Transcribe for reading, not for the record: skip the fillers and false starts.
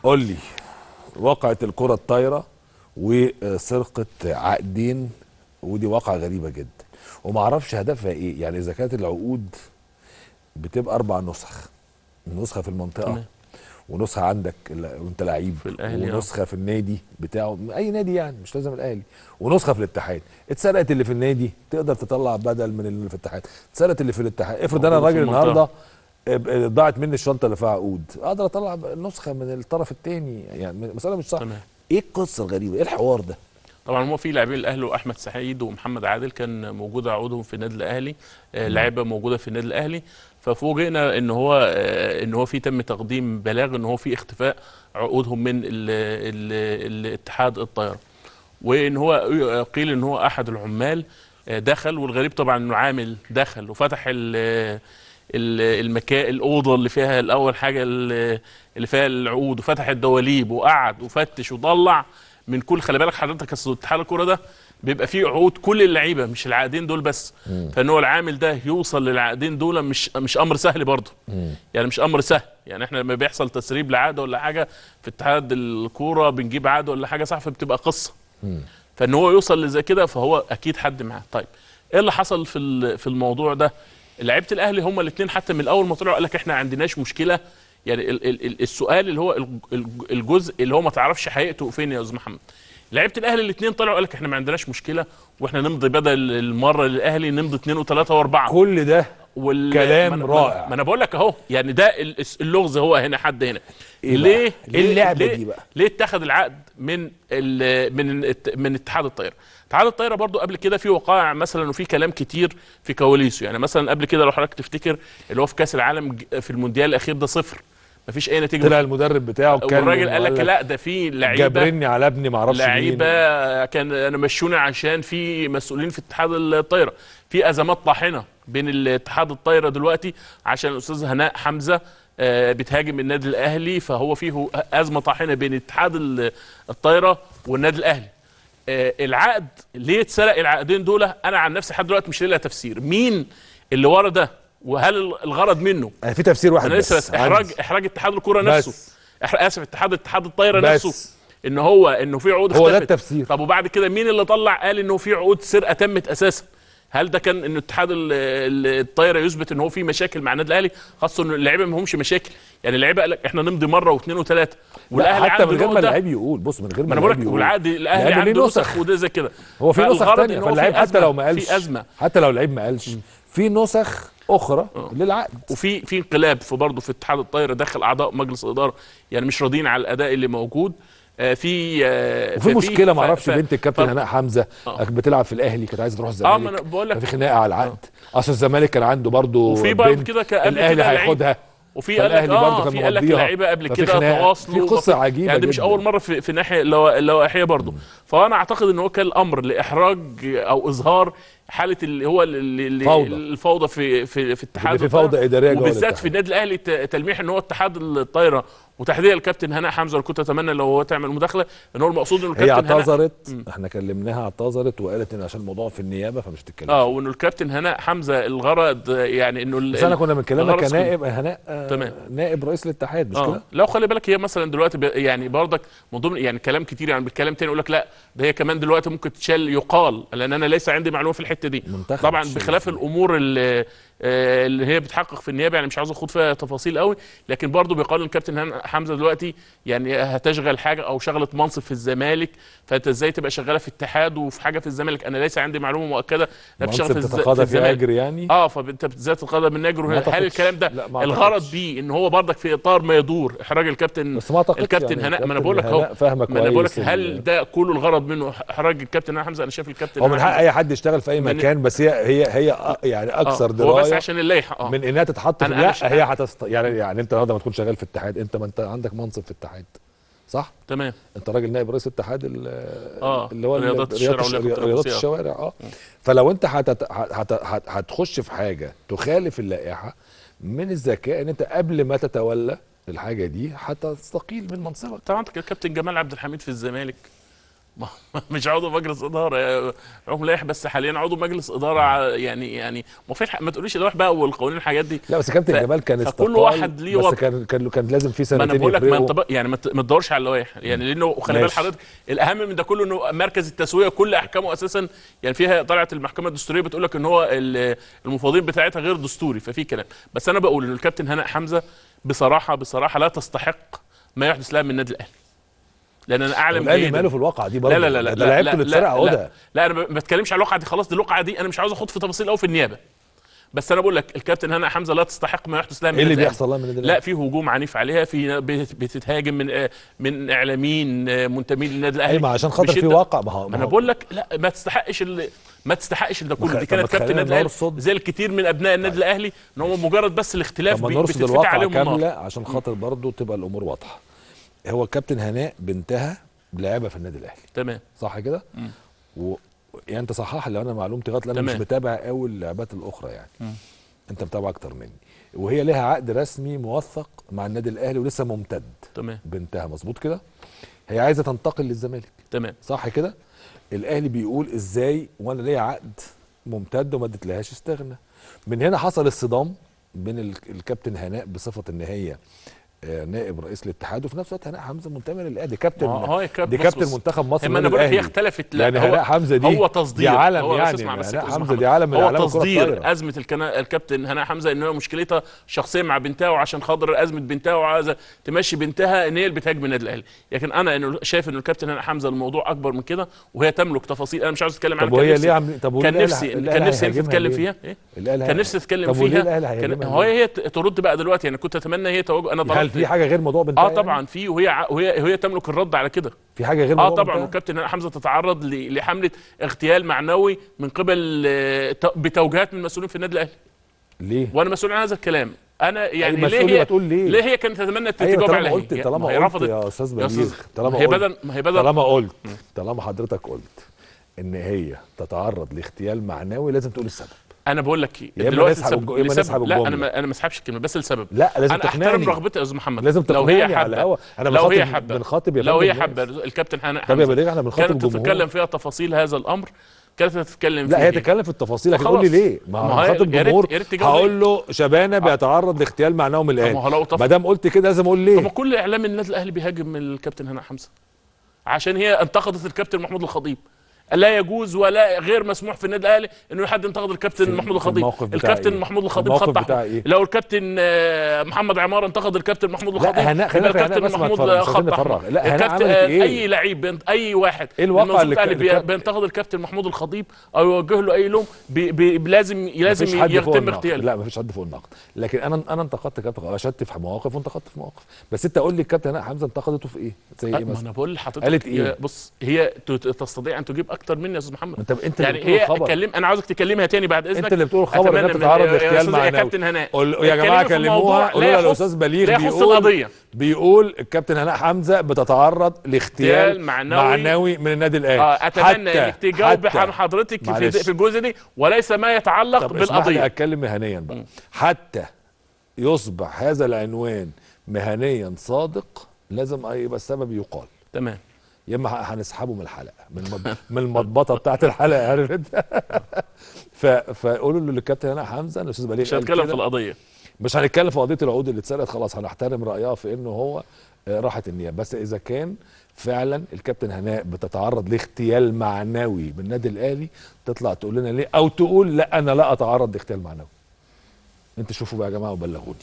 قول لي واقعة الكرة الطايرة وسرقة عقدين، ودي واقعة غريبة جدا وما اعرفش هدفها ايه. يعني اذا كانت العقود بتبقى 4 نسخ، نسخة في المنطقة تمام. ونسخة عندك وانت لعيب، في الاهلي ونسخة في النادي بتاعه اي نادي يعني مش لازم الاهلي، ونسخة في الاتحاد. اتسرقت اللي في النادي تقدر تطلع بدل من اللي في الاتحاد، اتسرقت اللي في الاتحاد. افرض انا موجودة في الراجل المنطقة. النهارده ضاعت مني الشنطه اللي فيها عقود، اقدر اطلع نسخه من الطرف الثاني. يعني مساله مش صح. تمام. ايه القصه الغريبه؟ ايه الحوار ده؟ طبعا هو في لاعبين الاهلي، واحمد سعيد ومحمد عادل كان موجوده عقودهم في النادي الاهلي، لعيبه موجوده في النادي الاهلي. ففوجئنا ان هو في تم تقديم بلاغ ان هو في اختفاء عقودهم من الاتحاد الطائره، وان هو قيل ان هو احد العمال دخل. والغريب طبعا انه عامل دخل وفتح المكان، الاوضه اللي فيها الاول حاجه اللي فيها العقود، وفتح الدواليب وقعد وفتش وطلع من كل. خلي بالك حضرتك اصل اتحاد الكوره ده بيبقى فيه عقود كل اللعيبه مش العقدين دول بس. فان هو العامل ده يوصل للعقدين دول مش امر سهل برضه. يعني مش امر سهل. يعني احنا لما بيحصل تسريب لعقد ولا حاجه في اتحاد الكوره بنجيب عقد ولا حاجه صح، فبتبقى قصه. فان هو يوصل لزي كده فهو اكيد حد معاه. طيب ايه اللي حصل في الموضوع ده؟ لعيبه الاهلي هم الاثنين حتى من اول ما طلعوا قال لك احنا ما عندناش مشكله. يعني السؤال اللي هو الجزء اللي هو ما تعرفش حقيقته فين يا استاذ محمد. لعيبه الاهلي الاثنين طلعوا قال لك احنا ما عندناش مشكله، واحنا نمضي بدل المره للاهلي نمضي 2 و3 و4. كل ده كلام رائع. ما انا بقول لك اهو، يعني ده اللغز هو هنا حد هنا. إيه ليه بقى؟ إيه اللعبة دي بقى؟ ليه اتخذ العقد من اتحاد الطائره؟ اتحاد الطائره برضو قبل كده في وقائع مثلا وفي كلام كتير في كواليسه. يعني مثلا قبل كده لو حضرتك تفتكر اللي هو في كاس العالم في المونديال الاخير ده 0 مفيش اي نتيجه. طلع المدرب بتاعه اتكلم والراجل قال لك لا ده في لعيبه جابرني على ابني ما اعرفش مين، لعيبه كان انا مشوني عشان في مسؤولين في اتحاد الطائره في ازمات طاحنه بين الاتحاد الطائره دلوقتي عشان الاستاذ هناء حمزه بتهاجم النادي الاهلي، فهو فيه ازمه طاحنه بين اتحاد الطائره والنادي الاهلي. العقد ليه اتسرق العقدين دول؟ انا عن نفسي لحد دلوقتي مش لاقي لها تفسير. مين اللي ورا ده؟ وهل الغرض منه؟ انا في تفسير واحد انا بس، لسه احراج اتحاد الكوره نفسه، اسف اتحاد الطايره بس نفسه، انه في عقود هو ده اختفت. التفسير. طب وبعد كده مين اللي طلع قال انه في عقود سرقه تمت اساسا؟ هل ده كان ان اتحاد الطايره يثبت ان هو في مشاكل مع النادي الاهلي، خاصه ان اللعيبه ما همش مشاكل؟ يعني اللعيبه قال لك احنا نمضي مره واثنين وثلاثه، والاهلي حتى من غير ما ده اللعيب يقول. بص من غير ما انا بقول اللعيب لك يقول، والعقد الاهلي لأنه ليه عنده نسخ. نسخ وده زي كده. هو في نسخ فالغرض ثانيه، إن هو فاللعيب في حتى لو أزمة- ما قالش، في ازمه، حتى لو اللعيب ما قالش في نسخ اخرى للعقد. وفي انقلاب برضه في اتحاد الطايره داخل اعضاء مجلس الاداره يعني مش راضيين على الاداء اللي موجود. وفي مشكله ما اعرفش بنت الكابتن هناء حمزه بتلعب في الاهلي كانت عايزه تروح الزمالك. ما انا بقول لك ففي خناقه على العقد. اصل الزمالك كان عنده برضه وفي برضه بنت كده قبل الاهلي كده هياخدها، وفي قال لك في قال لك لعيبه قبل كده تواصلوا في قصه عجيبه يعني دي مش اول مره في ناحيه اللوائحيه برضه. فانا اعتقد ان هو كان الامر لاحراج او اظهار حاله اللي هو الفوضى في اتحاد في فوضى اداريه جوه وبالذات في النادي الاهلي. تلميح ان هو اتحاد الطايره وتحديدا الكابتن هناء حمزه، كنت اتمنى لو هو تعمل مداخله ان هو المقصود انه الكابتن هي اعتذرت. احنا كلمناها اعتذرت وقالت ان عشان الموضوع في النيابه فمش تتكلم وانه الكابتن هناء حمزه الغرض يعني انه بس انا كنا بنكلمها كنائب هناء نائب رئيس الاتحاد مش كده؟ لو خلي بالك هي مثلا دلوقتي يعني برضك من ضمن يعني كلام كتير يعني بالكلام تاني يقول لك لا ده هي كمان دلوقتي ممكن تشال يقال، لان انا ليس عندي معلومه في الحته دي طبعا بخلاف الامور اللي هي بتحقق في النيابه. يعني مش عاوز اخوض فيها تفاصيل قوي، لكن برضه بيقال ان الكابتن حمزه دلوقتي يعني هتشغل حاجه او شغلت منصب في الزمالك، فانت ازاي تبقى شغاله في اتحاد وفي حاجه في الزمالك؟ انا ليس عندي معلومه مؤكده لا بتشتغل في الزمالك يعني فانت ازاي تتقاضى من اجر؟ هل الكلام ده الغرض بيه ان هو برضك في اطار ما يدور احراج الكابتن الكابتن يعني هناء؟ ما انا بقول لك اهو، ما انا بقول لك هل ده كله الغرض منه احراج الكابتن هناء حمزه؟ انا شايف الكابتن هو من حق اي حد يشتغل في اي مكان، بس هي يعني اكثر درايه هو بس عشان اللائحه من انها تتحط في هي يعني انت النهارده ما تكون شغال في اتحاد، انت ما انت عندك منصب في اتحاد صح؟ تمام. انت راجل نائب رئيس اتحاد اللي هو رياضه الشوارع فلو انت هتخش في حاجه تخالف اللائحه، من الذكاء ان انت قبل ما تتولى الحاجه دي هتستقيل من منصبك. طبعا الكابتن جمال عبد الحميد في الزمالك مش عضو مجلس اداره رغم لائح، بس حاليا عضو مجلس اداره يعني ما فيش ما تقوليش اللوائح بقى والقوانين الحاجات دي. لا بس كابتن جمال كان استقال، فكل واحد ليه بس وضع. كان لازم في ما سنتين انا بقول لك يفرقوا. يعني ما تدورش على اللوائح يعني، لانه خلي بال ماشي. حضرتك الاهم من ده كله انه مركز التسويه كل احكامه اساسا يعني فيها طلعت المحكمه الدستوريه بتقول لك ان هو المفوضين بتاعتها غير دستوري، ففي كلام. بس انا بقول ان الكابتن هناء حمزه بصراحه لا تستحق ما يحدث لها من النادي الاهلي، لان انا اعلم الاهلي ماله في الواقعه دي برضه؟ لا لا لا ده لعيبته اللي اتسرق عقدها. لا انا ما بتكلمش على الواقعه دي خلاص، دي الواقعه دي انا مش عاوز اخوض في تفاصيل قوي في النيابه، بس انا بقول لك الكابتن هناء حمزه لا تستحق ما يحدث لها من ايه اللي النادي بيحصل لها من النادي لا الاهلي؟ في هجوم عنيف عليها، في بتتهاجم من اعلاميين منتمين للنادي الاهلي. ايوه عشان خاطر في واقع. ما انا بقول لك لا ما تستحقش ده كله. دي كانت كابتن النادي الاهلي زي الكثير من ابناء النادي الاهلي ان هم مجرد بس الاختلاف بتفتح الواقع عليهم كامله عشان خاطر برضه تبقى الامور واضحه. هو الكابتن هناء بنتها لاعبه في النادي الاهلي، تمام صح كده؟ يعني انت صحح لو انا معلومتي غلط، لان انا مش متابع قوي اللعبات الاخرى يعني. انت متابع اكتر مني. وهي لها عقد رسمي موثق مع النادي الاهلي ولسه ممتد. تمام بنتها مظبوط كده؟ هي عايزه تنتقل للزمالك. تمام صح كده؟ الاهلي بيقول ازاي وانا ليا عقد ممتد وما اديتلهاش استغنى. من هنا حصل الصدام بين الكابتن هناء بصفه ان هي نائب رئيس الاتحاد، وفي نفس الوقت هناء حمزه منتمي للاهلي، دي كابتن منتخب مصر. ما انا بقول لك هي اختلفت. لا يعني هناء حمزه دي هو تصدير، دي عالم هو يعني هناء حمزه دي عالم من اعلام الكره الطايره. تصدير ازمه الكابتن هناء حمزه ان هو مشكلتها شخصيه مع بنتها، وعشان خاطر ازمه بنتها وعايزه تمشي بنتها ان هي اللي بتهاجم النادي الاهلي. لكن انا شايف ان الكابتن هناء حمزه الموضوع اكبر من كده، وهي تملك تفاصيل انا مش عاوز اتكلم عنها. طب وهي ليه كان نفسي تتكلم فيها كان نفسي تتكلم فيها. هي ترد بقى دلوقتي يعني. كنت اتمنى هي توجه. انا هل في حاجه غير موضوع بنتها؟ طبعا في، وهي تملك الرد على كده. في حاجه غير موضوع طبعا. والكابتن هناء حمزه تتعرض لحمله اغتيال معنوي من قبل بتوجيهات من المسؤولين في النادي الاهلي. ليه؟ وانا مسؤول عن هذا الكلام. انا يعني ليه هي كانت تتمنى تتجاوب على هي؟ طالما قلت يا استاذ بليغ، طالما حضرتك قلت ان هي تتعرض لاغتيال معنوي لازم تقول السبب. انا بقول لك دلوقتي لسبب. لا انا ما اسحبش الكلمه بس لسبب. لا لازم انا تقنعني. احترم رغبتها يا استاذ محمد. لازم تقنعني على الهوا. لو هي حابه لو هي حابه الكابتن هناء حمزه. طب يا بليغ احنا بنخاطب الجمهور. كانت تتكلم فيها تفاصيل هذا الامر، كانت تتكلم فيه. لا هي تتكلم في التفاصيل، لكن قول لي ليه؟ ما هو خاطب الجمهور هقول له شبانه بيتعرض لاغتيال معنوي من الاهلي. ما دام قلت كده لازم اقول ليه. طب كل اعلام النادي الاهلي بيهاجم الكابتن هناء حمزه عشان هي انتقدت الكابتن محمود الخطيب. لا يجوز ولا غير مسموح في النادي الاهلي انه حد ينتقد الكابتن محمود الخطيب. الكابتن محمود الخطيب خط احمر. لو الكابتن محمد عمار انتقد الكابتن محمود الخطيب يبقى الكابتن محمود خط احمر. الكابتن اي لعيب اي واحد الواقع اللي بينتقد الكابتن محمود الخطيب او يوجه له اي لوم لازم يتم اغتياله. لا مفيش حد فوق النقد، لكن انا انتقدت كابتن، اشدت في مواقف وانتقدت في مواقف. بس انت قول لي الكابتن هناء حمزه انتقدته في ايه؟ زي ايه مثلا؟ انا بقول لحضرتك قالت ايه؟ بص هي تستطيع ان تجيب اكتر مني يا استاذ محمد. انت يعني هي انا عاوزك تكلمها تاني بعد اذنك. انت اللي بتقول خبر انها بتتعرض لاغتيال معنوي. يا كابتن هناء يا جماعه كلموها قولوا لها الاستاذ بليغ بيقول الكابتن هناء حمزه بتتعرض لاغتيال معنوي من النادي الاهلي. اتمنى انك تجاوب عن حضرتك في الجزء دي وليس ما يتعلق بالقضيه. اتكلم مهنيا بقى. حتى يصبح هذا العنوان مهنيا صادق لازم يبقى السبب يقال. تمام. يا اما هنسحبه من الحلقه من المضبطه بتاعت الحلقه، عارف انت. فقولوا له للكابتن هناء حمزه الاستاذ بليغ مش هنتكلم في القضيه، مش هنتكلم في قضيه العقود اللي اتسرقت، خلاص هنحترم رايها في انه هو راحت النيابه. بس اذا كان فعلا الكابتن هناء بتتعرض لاغتيال معنوي بالنادي الاهلي تطلع تقول لنا ليه، او تقول لا انا لا اتعرض لاغتيال معنوي. انتوا شوفوا بقى يا جماعه وبلغوني.